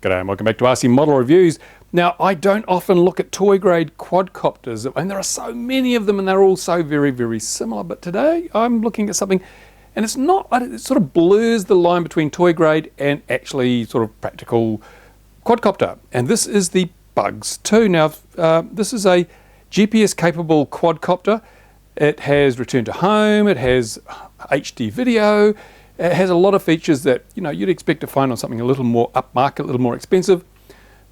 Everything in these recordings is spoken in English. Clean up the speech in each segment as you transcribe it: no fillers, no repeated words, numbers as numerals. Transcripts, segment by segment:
G'day and welcome back to RC Model Reviews. Now, I don't often look at toy grade quadcopters, and there are so many of them and they're all so very, very similar. But today I'm looking at something, and it's not, it sort of blurs the line between toy grade and actually sort of practical quadcopter. And this is the Bugs2. Now, this is a GPS capable quadcopter. It has return to home, it has HD video, it has a lot of features that you'd expect to find on something a little more upmarket, a little more expensive.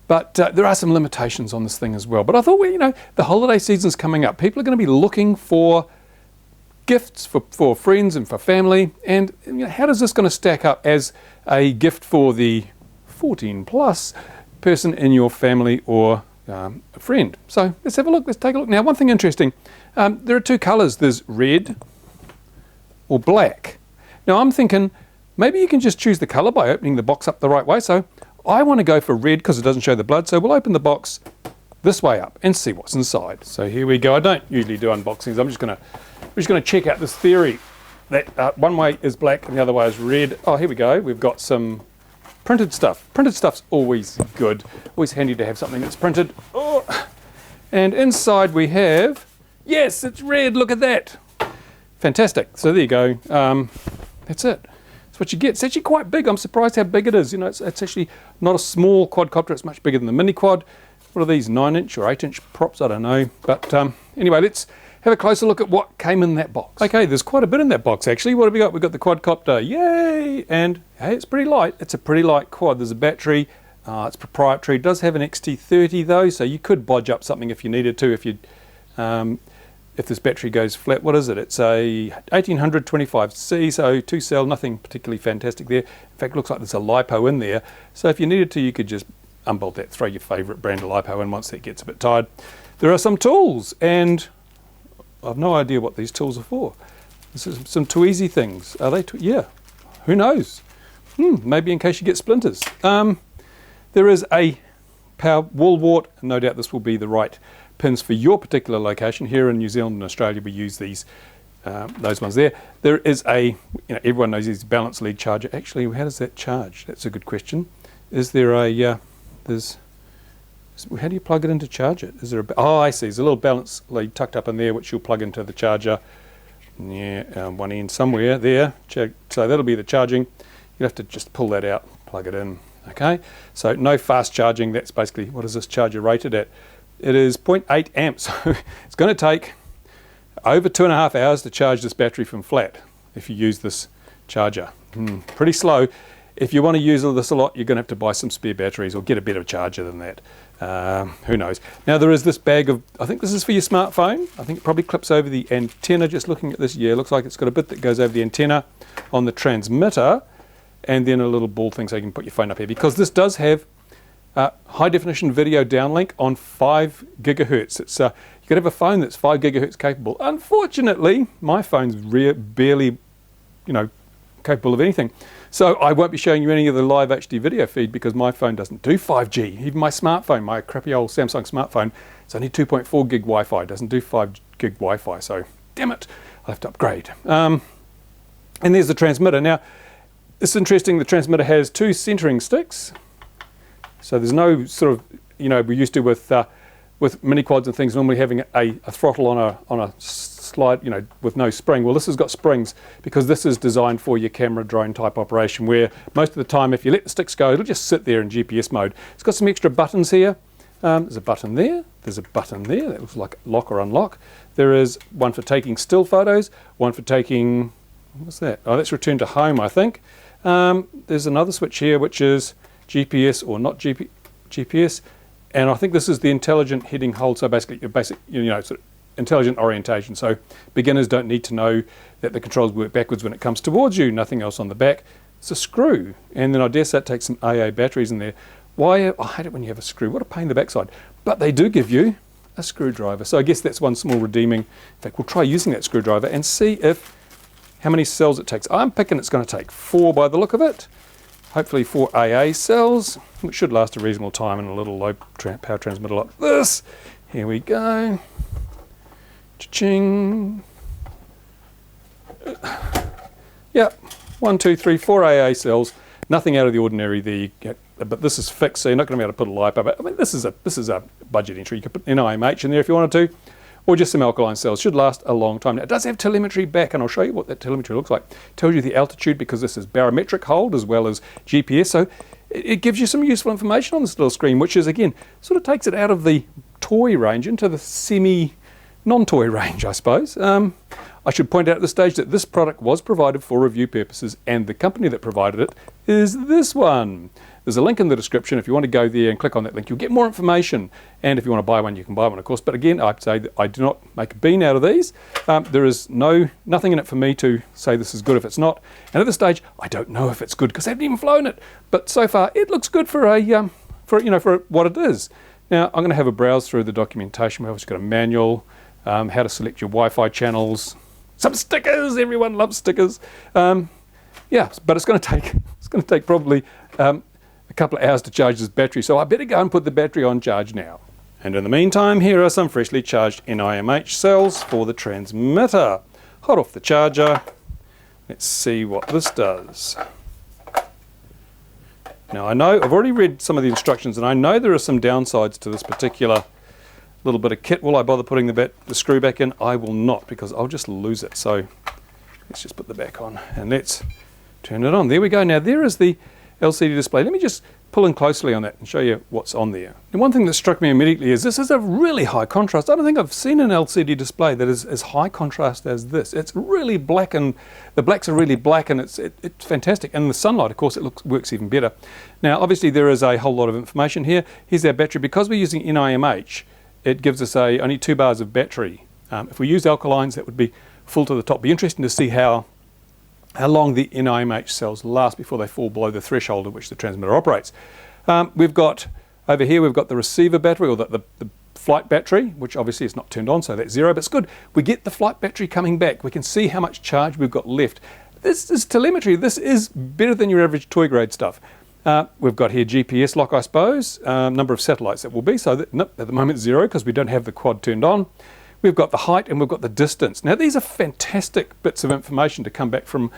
But there are some limitations on this thing as well. But I thought, well, the holiday season's coming up. People are going to be looking for gifts for friends and for family. And how is this going to stack up as a gift for the 14 plus person in your family or a friend? So let's have a look. Let's take a look. Now, one thing interesting, there are two colors. There's red or black. Now I'm thinking maybe you can just choose the color by opening the box up the right way. So I want to go for red because it doesn't show the blood. So we'll open the box this way up and see what's inside. So here we go. I don't usually do unboxings. I'm just going to check out this theory that one way is black and the other way is red. Oh, here we go. We've got some printed stuff. Printed stuff's always good. Always handy to have something that's printed. Oh. And inside we have, yes, it's red. Look at that. Fantastic. So there you go. That's it. That's what you get. It's actually quite big. I'm surprised how big it is. It's actually not a small quadcopter. It's much bigger than the mini quad. What are these, 9-inch or 8-inch props? I don't know. But anyway, let's have a closer look at what came in that box. Okay, there's quite a bit in that box actually. What have we got? We've got the quadcopter. Yay! And hey, it's pretty light. It's a pretty light quad. There's a battery. It's proprietary. It does have an XT30 though, so you could bodge up something if you needed to. If this battery goes flat, what is it? It's a 1825C, so 2-cell, nothing particularly fantastic there. In fact, it looks like there's a LiPo in there. So if you needed to, you could just unbolt that, throw your favorite brand of LiPo in once that gets a bit tired. There are some tools, and I've no idea what these tools are for. This is some Tweezy things. Are they? Yeah, who knows? Maybe in case you get splinters. There is a power wall wart. No doubt this will be the right pins for your particular location. Here in New Zealand and Australia we use these, those ones there. There is a, everyone knows these balance lead charger. Actually, how does that charge? That's a good question. Is there a, how do you plug it in to charge it? Is there a, oh I see, there's a little balance lead tucked up in there which you'll plug into the charger. Yeah, one end somewhere there. So that'll be the charging. You'll have to just pull that out, plug it in. Okay, so no fast charging. That's basically, what is this charger rated at? It is 0.8 amps, so it's going to take over 2.5 hours to charge this battery from flat if you use this charger. Pretty slow. If you want to use this a lot, you're going to have to buy some spare batteries or get a better charger than that. Who knows? Now there is this bag of, I think this is for your smartphone. I think it probably clips over the antenna. Just looking at this, yeah, it looks like it's got a bit that goes over the antenna on the transmitter, and then a little ball thing so you can put your phone up here, because this does have high definition video downlink on 5 gigahertz. It's you could have a phone that's 5 gigahertz capable. Unfortunately, my phone's barely, capable of anything. So I won't be showing you any of the live HD video feed because my phone doesn't do 5G. Even my smartphone, my crappy old Samsung smartphone, it's only 2.4 gig Wi-Fi. It doesn't do 5 gig Wi-Fi. So damn it, I'll have to upgrade. And there's the transmitter. Now, it's interesting. The transmitter has 2 centering sticks. So there's no sort of, we used to with mini quads and things, normally having a throttle on a slide, with no spring. Well, this has got springs because this is designed for your camera drone type operation, where most of the time if you let the sticks go, it'll just sit there in GPS mode. It's got some extra buttons here. There's a button there. There's a button there. That looks like lock or unlock. There is one for taking still photos, one for taking, what's that? Oh, that's return to home, I think. There's another switch here, which is GPS or not GPS, and I think this is the intelligent heading hold. So basically, your basic, sort of intelligent orientation. So beginners don't need to know that the controls work backwards when it comes towards you. Nothing else on the back. It's a screw, and then I dare say it takes some AA batteries in there. Why? I hate it when you have a screw. What a pain in the backside. But they do give you a screwdriver. So I guess that's one small redeeming. In fact, we'll try using that screwdriver and see how many cells it takes. I'm picking it's going to take 4 by the look of it. Hopefully 4 AA cells, which should last a reasonable time in a little low power transmitter like this. Here we go. Cha-ching. Yep, 1, 2, 3, 4 AA cells. Nothing out of the ordinary there. You get, but this is fixed, so you're not going to be able to put a light above it. I mean, this is a budget entry. You could put NIMH in there if you wanted to, or just some alkaline cells. Should last a long time. Now, it does have telemetry back, and I'll show you what that telemetry looks like. Tells you the altitude because this is barometric hold as well as GPS, so it gives you some useful information on this little screen, which is, again, sort of takes it out of the toy range into the non-toy range, I suppose. I should point out at this stage that this product was provided for review purposes, and the company that provided it is this one. There's a link in the description. If you want to go there and click on that link, you'll get more information. And if you want to buy one, you can buy one, of course. But again, I'd say that I do not make a bean out of these. There is nothing in it for me to say this is good if it's not. And at this stage, I don't know if it's good because I haven't even flown it. But so far, it looks good for what it is. Now, I'm going to have a browse through the documentation. We've obviously got a manual, how to select your Wi-Fi channels, some stickers. Everyone loves stickers. Yeah, but it's going to take probably a couple of hours to charge this battery, so I better go and put the battery on charge now. And in the meantime, here are some freshly charged NIMH cells for the transmitter. Hot off the charger. Let's see what this does. Now I know, I've already read some of the instructions, and I know there are some downsides to this particular little bit of kit. Will I bother putting the screw back in? I will not, because I'll just lose it. So let's just put the back on, and let's turn it on. There we go. Now there is the LCD display. Let me just pull in closely on that and show you what's on there. And one thing that struck me immediately is this is a really high contrast. I don't think I've seen an LCD display that is as high contrast as this. It's really black, and the blacks are really black, and it's fantastic. And in the sunlight, of course, it works even better. Now, obviously, there is a whole lot of information here. Here's our battery. Because we're using NIMH, it gives us only 2 bars of battery. If we use alkalines, that would be full to the top. Be interesting to see how long the NIMH cells last before they fall below the threshold at which the transmitter operates. We've got, over here, we've got the receiver battery, or the flight battery, which obviously is not turned on, so that's 0, but it's good. We get the flight battery coming back. We can see how much charge we've got left. This is telemetry. This is better than your average toy grade stuff. We've got here GPS lock, I suppose, number of satellites that will be, so that, nope, at the moment 0 because we don't have the quad turned on. We've got the height and we've got the distance. Now these are fantastic bits of information to come back from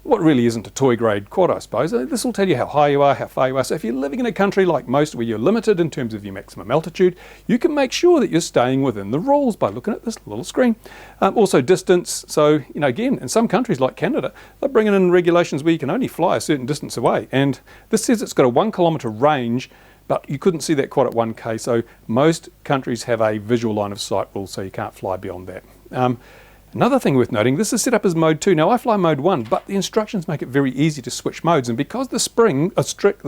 what really isn't a toy grade quad, I suppose. This will tell you how high you are, how far you are. So if you're living in a country like most where you're limited in terms of your maximum altitude, you can make sure that you're staying within the rules by looking at this little screen. Also distance. So, again, in some countries like Canada, they're bringing in regulations where you can only fly a certain distance away. And this says it's got a 1 kilometre range, but you couldn't see that quad at 1K, so most countries have a visual line of sight rule, so you can't fly beyond that. Another thing worth noting, this is set up as mode 2. Now I fly mode 1, but the instructions make it very easy to switch modes, and because the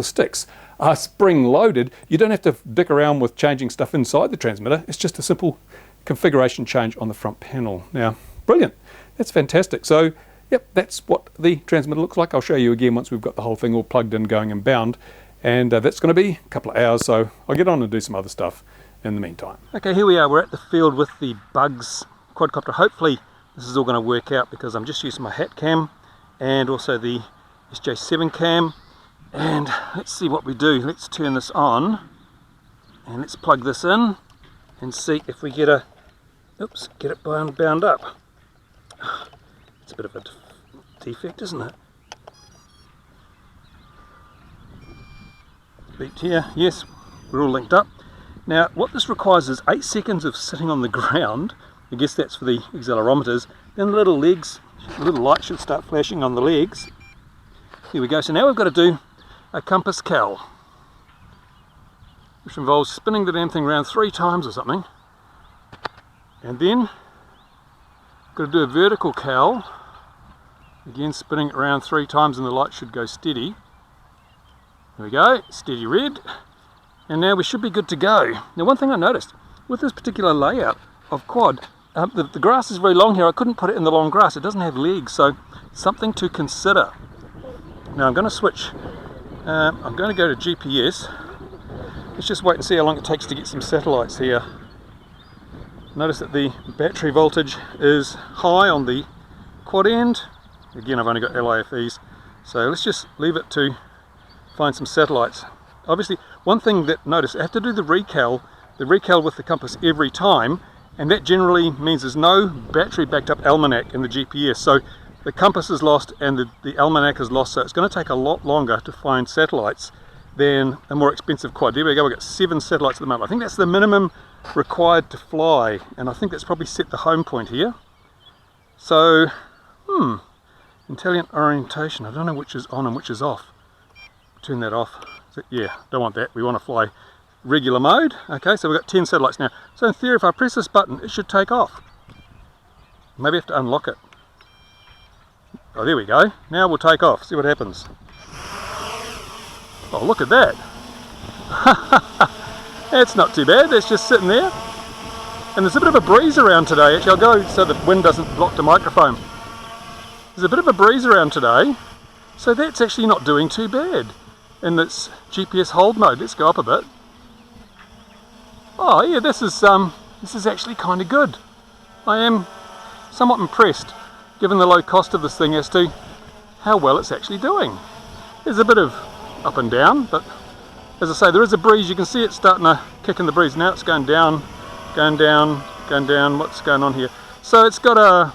sticks are spring loaded, you don't have to dick around with changing stuff inside the transmitter. It's just a simple configuration change on the front panel. Now, brilliant, that's fantastic. So, yep, that's what the transmitter looks like. I'll show you again once we've got the whole thing all plugged in, going and bound. And that's going to be a couple of hours, so I'll get on and do some other stuff in the meantime. Okay, here we are. We're at the field with the Bugs quadcopter. Hopefully this is all going to work out because I'm just using my hat cam and also the SJ7 cam. And let's see what we do. Let's turn this on and let's plug this in and see if we get get it bound up. It's a bit of a defect, isn't it? Here, yes, we're all linked up. Now what this requires is 8 seconds of sitting on the ground. I guess that's for the accelerometers. Then the little legs, the little light should start flashing on the legs. Here we go. So now we've got to do a compass cal, which involves spinning the damn thing around 3 times or something. And then got to do a vertical cal, again spinning it around 3 times, and the light should go steady. There we go, steady red, and now we should be good to go. Now one thing I noticed, with this particular layout of quad, the grass is very long here. I couldn't put it in the long grass, it doesn't have legs, so something to consider. Now I'm going to switch, I'm going to go to GPS. Let's just wait and see how long it takes to get some satellites here. Notice that the battery voltage is high on the quad end. Again, I've only got LIFEs, so let's just leave it to find some satellites. Obviously, one thing that notice, I have to do the recal with the compass every time, and that generally means there's no battery backed up almanac in the GPS. So the compass is lost and the almanac is lost, so it's going to take a lot longer to find satellites than a more expensive quad. There we go, we've got 7 satellites at the moment. I think that's the minimum required to fly, and I think that's probably set the home point here. So, intelligent orientation, I don't know which is on and which is off. Turn that off. Yeah, don't want that, we want to fly regular mode. Okay, so we've got 10 satellites now. So in theory, if I press this button, it should take off. Maybe I have to unlock it. Oh, there we go. Now we'll take off, see what happens. Oh, look at that. That's not too bad, that's just sitting there. And there's a bit of a breeze around today. Actually, I'll go so the wind doesn't block the microphone. There's a bit of a breeze around today, so that's actually not doing too bad in this GPS hold mode. Let's go up a bit. Oh yeah, this is actually kind of good. I am somewhat impressed, given the low cost of this thing, as to how well it's actually doing. There's a bit of up and down, but as I say, there is a breeze. You can see it starting to kick in the breeze. Now it's going down, going down, going down. What's going on here? So it's got a,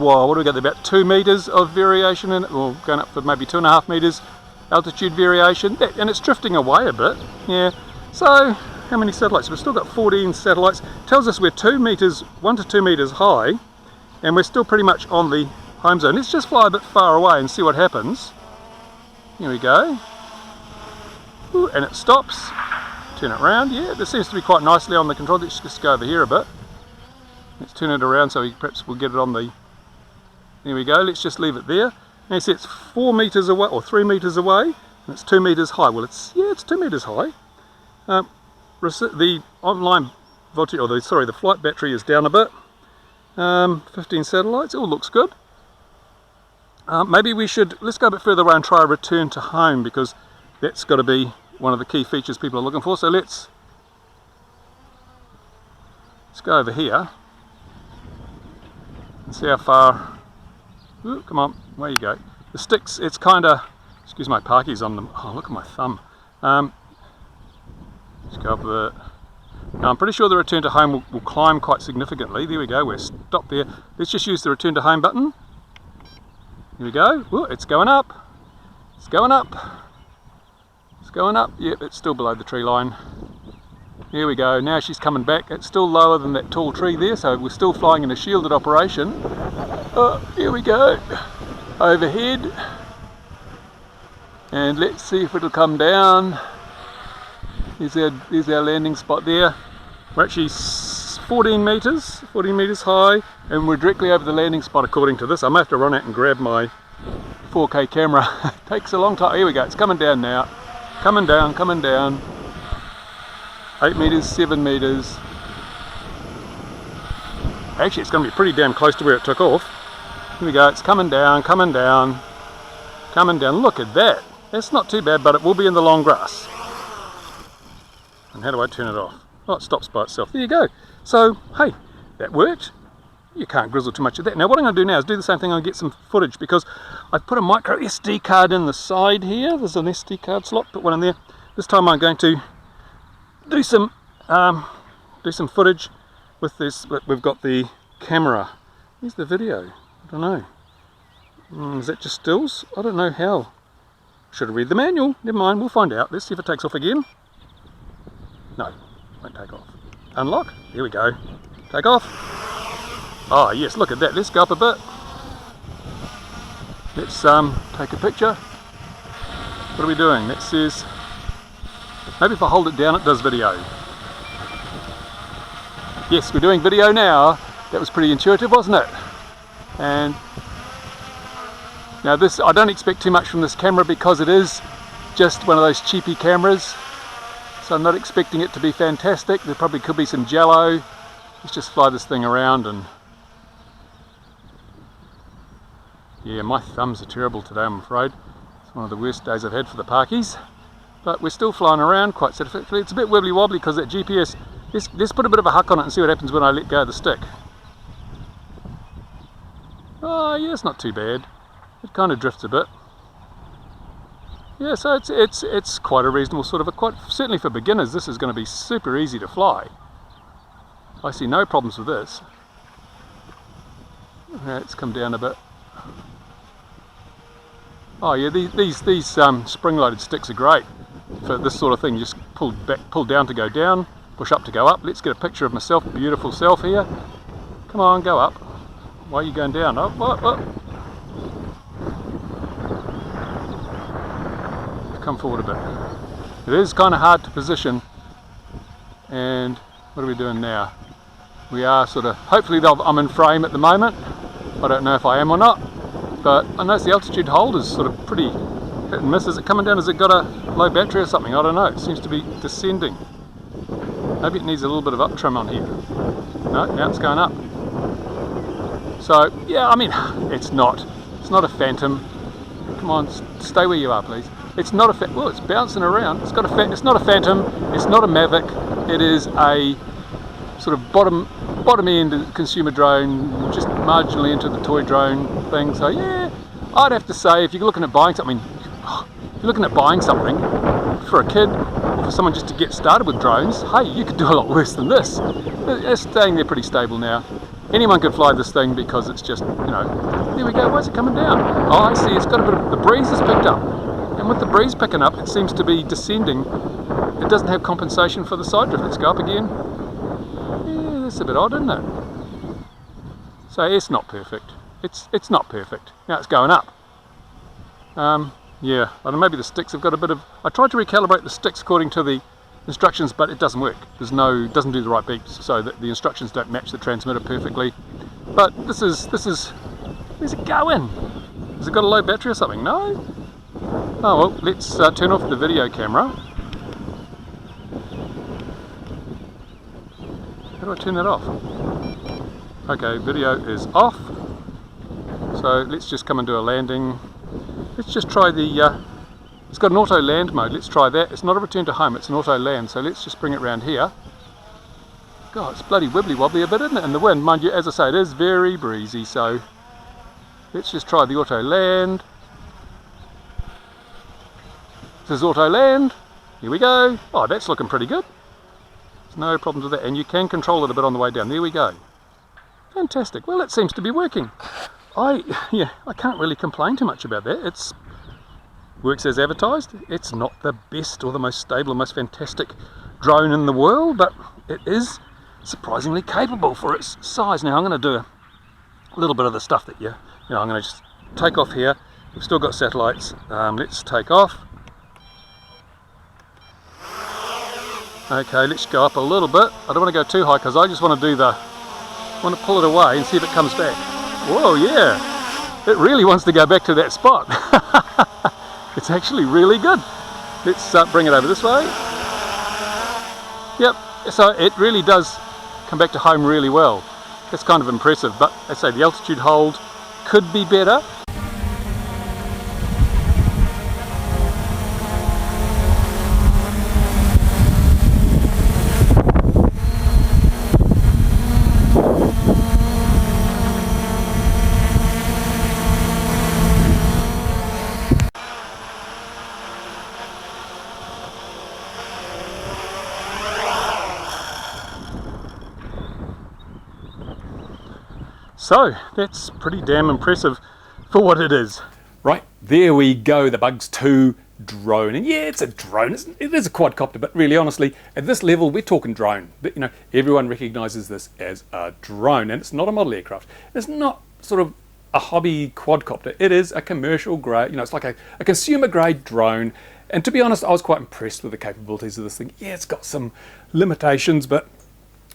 wow, what do we got there? About 2 meters of variation in it, or going up for maybe 2.5 meters altitude variation, and it's drifting away a bit. Yeah. So how many satellites? We've still got 14 satellites. Tells us we're 1 to 2 meters high, and we're still pretty much on the home zone. Let's just fly a bit far away and see what happens. Here we go. Ooh, and it stops. Turn it around. Yeah, this seems to be quite nicely on the control. Let's just go over here a bit. Let's turn it around so perhaps we'll get it on the... There we go. Let's just leave it there. Now you see it's 4 meters away, or 3 meters away, and it's 2 meters high. Well, it's 2 meters high. The online voltage, or the flight battery is down a bit. 15 satellites. It all looks good. Maybe let's go a bit further away and try a return to home, because that's got to be one of the key features people are looking for. So let's go over here and see how far. Ooh, come on, where you go. The sticks, it's kind of, excuse my parkies on them. Oh, look at my thumb. Let's go up a bit. Now I'm pretty sure the return to home will climb quite significantly. There we go, we're stopped there. Let's just use the return to home button. Here we go. Ooh, it's going up. It's going up. It's going up. Yep, it's still below the tree line. Here we go. Now she's coming back. It's still lower than that tall tree there, so we're still flying in a shielded operation. Oh, here we go. Overhead. And let's see if it'll come down. There's our landing spot there. We're actually 14 meters high, and we're directly over the landing spot according to this. I might have to run out and grab my 4K camera. It takes a long time. Here we go, it's coming down now. Coming down, coming down. 8 meters, 7 meters. Actually, it's going to be pretty damn close to where it took off. Here we go, it's coming down, coming down, coming down. Look at that. That's not too bad, but it will be in the long grass. And how do I turn it off? Oh, it stops by itself. There you go. So, hey, that worked. You can't grizzle too much of that. Now, what I'm going to do now is do the same thing. I'm going to get some footage, because I've put a micro SD card in the side here. There's an SD card slot. Put one in there. This time I'm going to do some footage with this. We've got the camera. Here's the video. I don't know. Is that just stills? I don't know how. Should have read the manual. Never mind. We'll find out. Let's see if it takes off again. No, won't take off. Unlock. Here we go. Take off. Oh yes, look at that. Let's go up a bit. Let's take a picture. What are we doing? That says, maybe if I hold it down it does video. Yes, we're doing video now. That was pretty intuitive, wasn't it? And now this, I don't expect too much from this camera, because it is just one of those cheapy cameras. So I'm not expecting it to be fantastic. There probably could be some jello. Let's just fly this thing around. And yeah, my thumbs are terrible today, I'm afraid. It's one of the worst days I've had for the parkies. But we're still flying around quite satisfactorily. It's a bit wibbly wobbly because that GPS, let's put a bit of a huck on it and see what happens when I let go of the stick. Oh yeah, it's not too bad. It kind of drifts a bit. Yeah, so it's quite a reasonable sort of certainly for beginners, this is going to be super easy to fly. I see no problems with this. Okay, let's come down a bit. Oh yeah, these spring-loaded sticks are great for this sort of thing. You just pull down to go down, push up to go up. Let's get a picture of myself, beautiful self here. Come on, go up. Why are you going down? Up, up, up. Come forward a bit. It is kind of hard to position. And what are we doing now? We are sort of, hopefully I'm in frame at the moment. I don't know if I am or not, but I notice the altitude hold is sort of pretty hit and miss. Is it coming down? Has it got a low battery or something? I don't know. It seems to be descending. Maybe it needs a little bit of up trim on here. No, now it's going up. So yeah, I mean, it's not a Phantom. Come on, stay where you are, please. It's not a well, it's bouncing around. It's not a Phantom. It's not a Mavic. It is a sort of bottom end consumer drone, just marginally into the toy drone thing. So yeah, I'd have to say, if you're looking at buying something, for a kid or for someone just to get started with drones, hey, you could do a lot worse than this. It's staying there pretty stable now. Anyone could fly this thing because it's just, there we go. Why is it coming down? Oh, I see. It's got a bit of the breeze has picked up, and with the breeze picking up, it seems to be descending. It doesn't have compensation for the side drift. Let's go up again. Yeah, that's a bit odd, isn't it? So it's not perfect. It's not perfect. Now it's going up. Yeah, I don't know, maybe the sticks have got a bit of. I tried to recalibrate the sticks according to the instructions, but it doesn't work. Doesn't do the right beeps, so that the instructions don't match the transmitter perfectly. But this is. Where's it going? Has it got a low battery or something? No. Oh well, let's turn off the video camera. How do I turn that off? Okay, video is off. So let's just come and do a landing. Let's just try the, it's got an auto land mode, let's try that. It's not a return to home, it's an auto land, so let's just bring it around here. God, it's bloody wibbly wobbly a bit, isn't it, in the wind? Mind you, as I say, it is very breezy, so let's just try the auto land. This is auto land, here we go. Oh, that's looking pretty good. There's no problems with that, and you can control it a bit on the way down. There we go. Fantastic, well, it seems to be working. I can't really complain too much about that. It works as advertised. It's not the best or the most stable or most fantastic drone in the world, but it is surprisingly capable for its size. Now I'm going to do a little bit of the stuff that I'm going to just take off here. We've still got satellites. Let's take off. Okay, let's go up a little bit. I don't want to go too high because I just want to pull it away and see if it comes back. Whoa, yeah, it really wants to go back to that spot. It's actually really good. Let's bring it over this way. Yep, so it really does come back to home really well. That's kind of impressive, but I say the altitude hold could be better. So that's pretty damn impressive for what it is. Right, there we go, the Bugs2 drone. And yeah, it's a drone, it is a quadcopter, but really honestly, at this level, we're talking drone. But everyone recognizes this as a drone, and it's not a model aircraft. It's not sort of a hobby quadcopter. It is a commercial grade, it's like a consumer grade drone. And to be honest, I was quite impressed with the capabilities of this thing. Yeah, it's got some limitations, but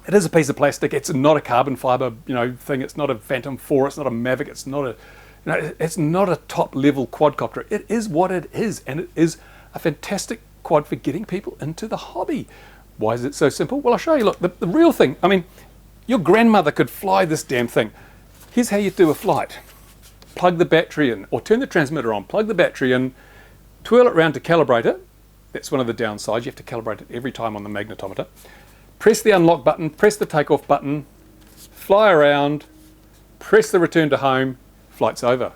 it is a piece of plastic. It's not a carbon fiber, thing. It's not a Phantom 4. It's not a Mavic. It's not it's not a top level quadcopter. It is what it is, and it is a fantastic quad for getting people into the hobby. Why is it so simple? Well, I'll show you. Look, the real thing. I mean, your grandmother could fly this damn thing. Here's how you do a flight. Plug the battery in, or turn the transmitter on. Plug the battery in. Twirl it around to calibrate it. That's one of the downsides. You have to calibrate it every time on the magnetometer. Press the unlock button, press the takeoff button, fly around, press the return to home, flight's over.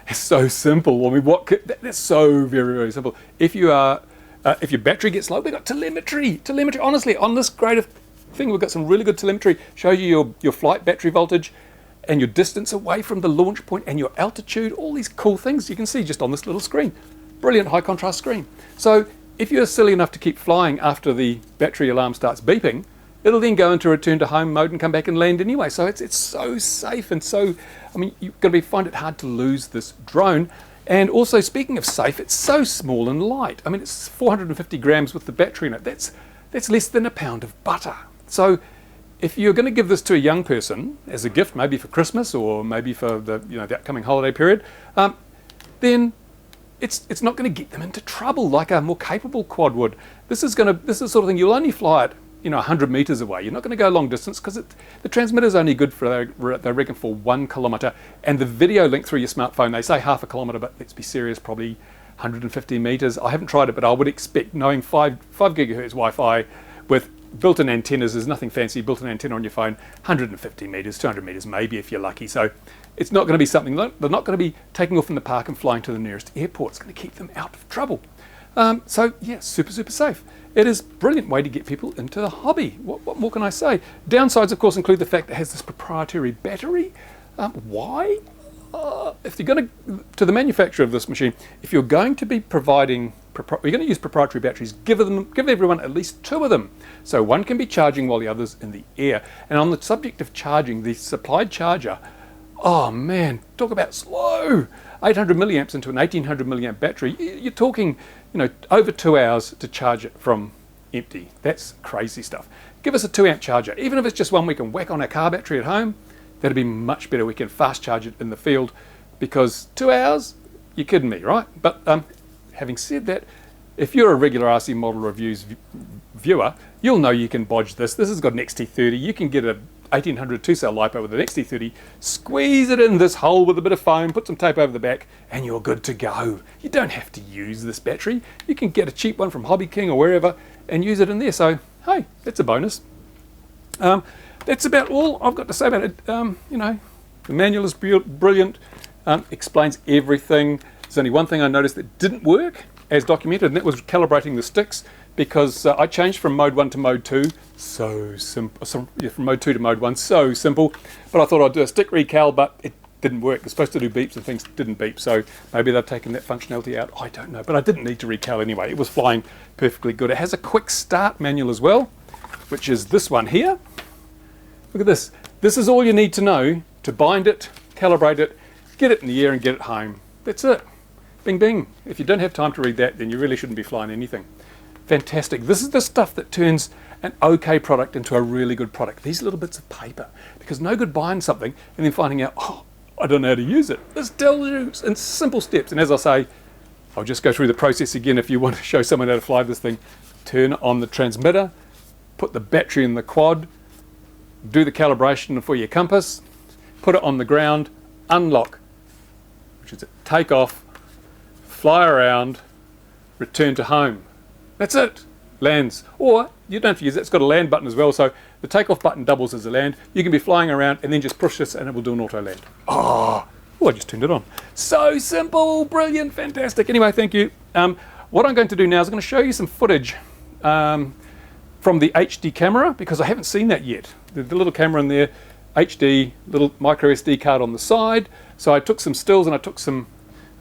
It's so simple. I mean, that's so very, very simple. If your battery gets low, we've got telemetry. Honestly, on this grade of thing, we've got some really good telemetry. Show you your flight battery voltage. and your distance away from the launch point and your altitude, all these cool things you can see just on this little screen. Brilliant high contrast screen. So if you're silly enough to keep flying after the battery alarm starts beeping, it'll then go into return to home mode and come back and land anyway. So it's so safe, and so, I mean, you're going to find it hard to lose this drone. And also, speaking of safe, it's so small and light. I mean, it's 450 grams with the battery in it. That's less than a pound of butter. So if you're going to give this to a young person as a gift, maybe for Christmas or maybe for the the upcoming holiday period, then it's not going to get them into trouble like a more capable quad would. This is the sort of thing you'll only fly it 100 meters away. You're not going to go long distance because the transmitter is only good for, they reckon, for 1 kilometer, and the video link through your smartphone, they say half a kilometer, but let's be serious, probably 150 meters. I haven't tried it, but I would expect, knowing 5 gigahertz Wi-Fi with built-in antennas, there's nothing fancy, built-in antenna on your phone, 150 meters, 200 meters maybe if you're lucky. So it's not going to be something, they're not going to be taking off in the park and flying to the nearest airport. It's going to keep them out of trouble. So yeah, super safe. It is a brilliant way to get people into the hobby. What more can I say? Downsides, of course, include the fact that it has this proprietary battery. Why? If you're going to the manufacturer of this machine, if you're going to be providing, you're going to use proprietary batteries, give everyone at least 2 of them. So one can be charging while the other's in the air. And on the subject of charging, the supplied charger, oh man, talk about slow. 800 milliamps into an 1800 milliamp battery, you're talking, over 2 hours to charge it from empty. That's crazy stuff. Give us a 2 amp charger. Even if it's just one we can whack on our car battery at home, that'd be much better. We can fast charge it in the field, because 2 hours, you're kidding me, right? But having said that, if you're a regular RC Model Reviews viewer, you'll know you can bodge this. This has got an XT30. You can get a 1800 2-cell LiPo with an XT30, squeeze it in this hole with a bit of foam, put some tape over the back, and you're good to go. You don't have to use this battery. You can get a cheap one from Hobby King or wherever and use it in there. So, hey, that's a bonus. That's about all I've got to say about it. The manual is brilliant, explains everything. There's only one thing I noticed that didn't work as documented, and that was calibrating the sticks, because I changed from mode 1 to mode 2. So simple. From mode 2 to mode 1, so simple. But I thought I'd do a stick recal, but it didn't work. It's supposed to do beeps and things didn't beep. So maybe they've taken that functionality out. I don't know. But I didn't need to recal anyway. It was flying perfectly good. It has a quick start manual as well, which is this one here. Look at this. This is all you need to know to bind it, calibrate it, get it in the air and get it home. That's it. Bing, bing. If you don't have time to read that, then you really shouldn't be flying anything. Fantastic. This is the stuff that turns an okay product into a really good product. These little bits of paper. Because no good buying something and then finding out, oh, I don't know how to use it. This tells you in simple steps. And as I say, I'll just go through the process again if you want to show someone how to fly this thing. Turn on the transmitter, put the battery in the quad, do the calibration for your compass, put it on the ground, unlock, which is it, take off, fly around, return to home. That's it. Lands. Or you don't have to use it. It's got a land button as well, so the takeoff button doubles as a land. You can be flying around and then just push this and it will do an auto land. Oh, I just turned it on. So simple, brilliant, fantastic. Anyway, thank you. What I'm going to do now is I'm going to show you some footage from the HD camera, because I haven't seen that yet. The little camera in there, HD, little micro SD card on the side. So I took some stills and I took some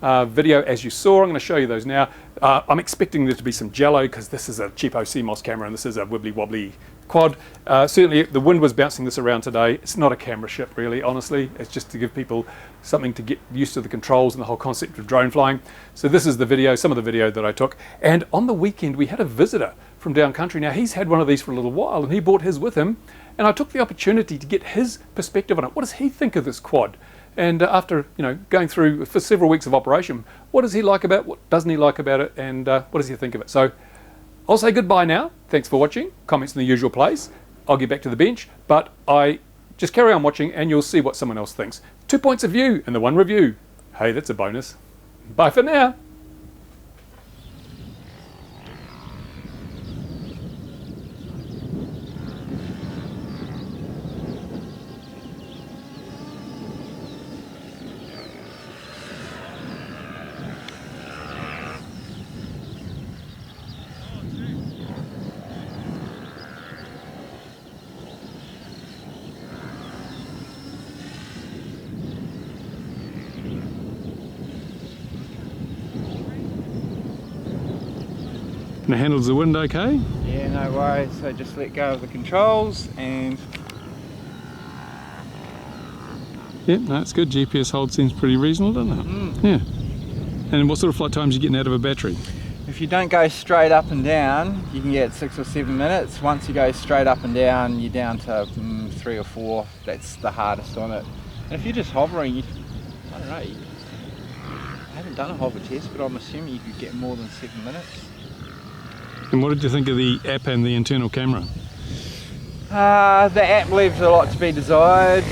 video as you saw. I'm going to show you those now. I'm expecting there to be some jello, because this is a cheapo CMOS camera and this is a wibbly wobbly quad. Certainly the wind was bouncing this around today. It's not a camera ship really, honestly. It's just to give people something to get used to the controls and the whole concept of drone flying. So this is the video, some of the video that I took. And on the weekend we had a visitor from down country. Now he's had one of these for a little while and he brought his with him, and I took the opportunity to get his perspective on it. What does he think of this quad? And after going through for several weeks of operation, what does he like about it, what doesn't he like about it, and what does he think of it? So I'll say goodbye now. Thanks for watching. Comments in the usual place. I'll get back to the bench, but I just carry on watching and you'll see what someone else thinks. 2 points of view in the one review. Hey, that's a bonus. Bye for now. And it handles the wind okay? Yeah, no worries. So just let go of the controls and... Yeah, no, it's good. GPS hold seems pretty reasonable, doesn't it? Yeah. And what sort of flight times are you getting out of a battery? If you don't go straight up and down, you can get 6 or 7 minutes. Once you go straight up and down, you're down to 3 or 4. That's the hardest on it. And if you're just hovering, I don't know, I haven't done a hover test, but I'm assuming you could get more than 7 minutes. And what did you think of the app and the internal camera? The app leaves a lot to be desired.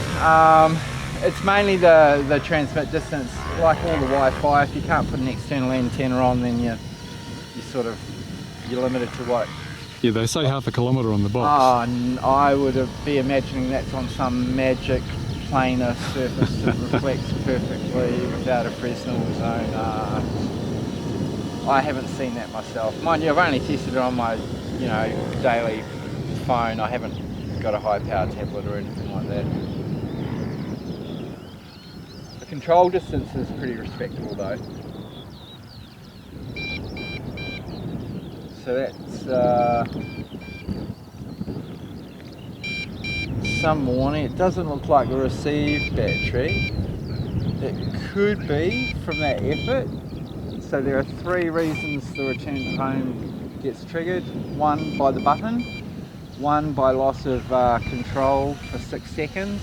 It's mainly the transmit distance. Like all the Wi-Fi, if you can't put an external antenna on, then you're limited to what? Yeah, they say half a kilometre on the box. Oh, I would be imagining that's on some magic planar surface that reflects perfectly without a Fresnel zone. I haven't seen that myself. Mind you, I've only tested it on my, daily phone. I haven't got a high power tablet or anything like that. The control distance is pretty respectable though. So that's some warning. It doesn't look like a received battery. It could be from that effort. So there are 3 reasons the return to home gets triggered. 1 by the button, 1 by loss of control for 6 seconds,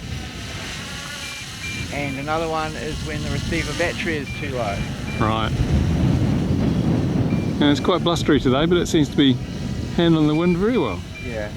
and another one is when the receiver battery is too low. Right. And it's quite blustery today, but it seems to be handling the wind very well. Yeah.